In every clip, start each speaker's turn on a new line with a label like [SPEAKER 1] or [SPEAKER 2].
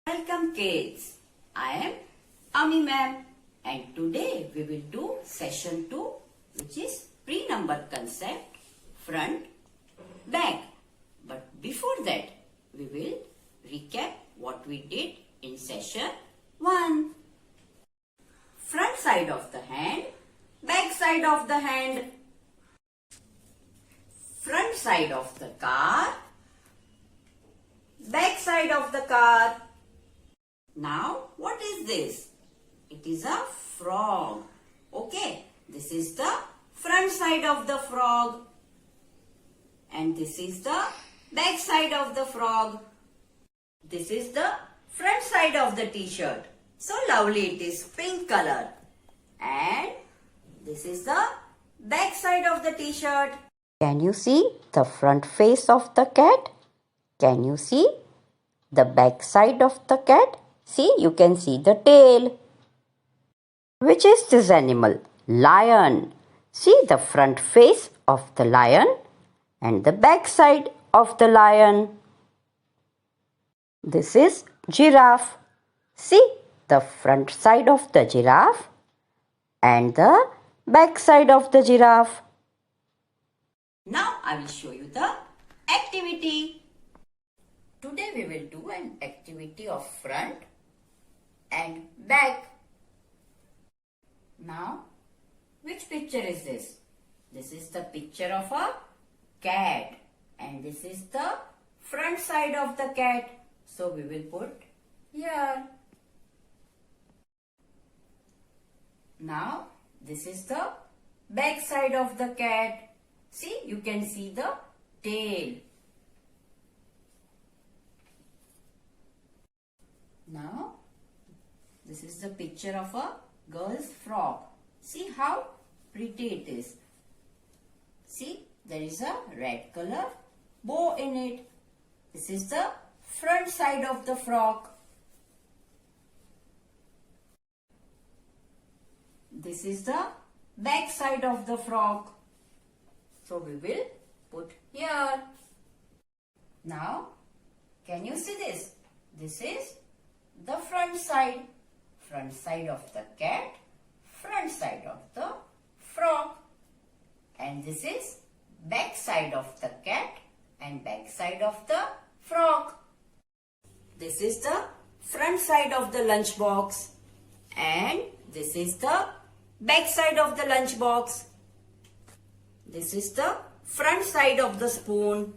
[SPEAKER 1] Welcome kids. I am Ami ma'am and today we will do session 2 which is pre-number concept front back. But before that we will recap what we did in session 1. Front side of the hand, back side of the hand, front side of the car, back side of the car. Now, what is this? It is a frog. Okay, this is the front side of the frog. And this is the back side of the frog. This is the front side of the t-shirt. So lovely, it is pink color. And this is the back side of the t-shirt.
[SPEAKER 2] Can you see the front face of the cat? Can you see the back side of the cat? See, you can see the tail. Which is this animal? Lion. See the front face of the lion and the back side of the lion. This is giraffe. See the front side of the giraffe and the back side of the giraffe.
[SPEAKER 1] Now I will show you the activity. Today we will do an activity of front and back. Now, which picture is this? This is the picture of a cat and this is the front side of the cat. So we will put here. Now, this is the back side of the cat. See, you can see the tail. Now, this is the picture of a girl's frock. See how pretty it is. See, there is a red color bow in it. This is the front side of the frock. This is the back side of the frock. So we will put here. Now, can you see this? This is the front side of the cat, front side of the frog, and this is back side of the cat and back side of the frog. This is the front side of the lunch box and this is the back side of the lunch box. This is the front side of the spoon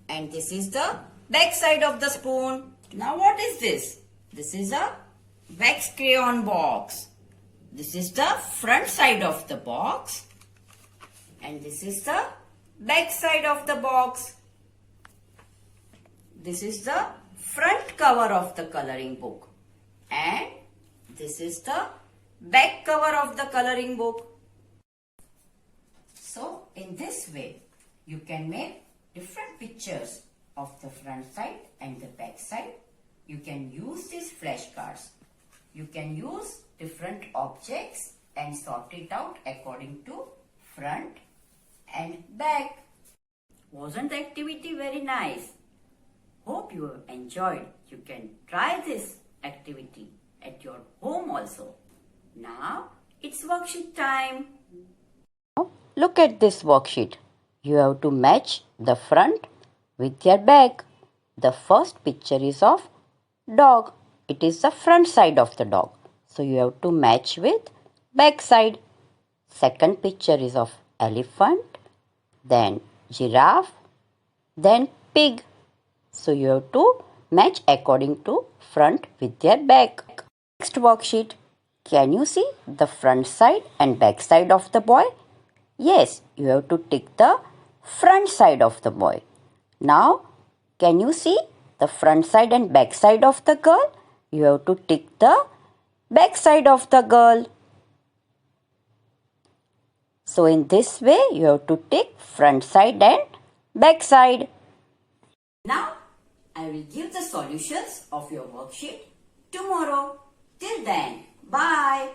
[SPEAKER 1] and this is the back side of the spoon. Now what is this? This is a wax crayon box. This is the front side of the box and this is the back side of the box. This is the front cover of the coloring book and this is the back cover of the coloring book. So in this way you can make different pictures of the front side and the back side. You can use these flashcards. You can use different objects and sort it out according to front and back. Wasn't the activity very nice? Hope you enjoyed. You can try this activity at your home also. Now it's worksheet time.
[SPEAKER 2] Look at this worksheet. You have to match the front with your back. The first picture is of dog. It is the front side of the dog. So you have to match with back side. Second picture is of elephant, then giraffe, then pig. So you have to match according to front with their back. Next worksheet. Can you see the front side and back side of the boy? Yes, you have to tick the front side of the boy. Now, can you see the front side and back side of the girl? You have to tick the back side of the girl. So in this way, you have to tick front side and back side.
[SPEAKER 1] Now, I will give the solutions of your worksheet tomorrow. Till then, bye.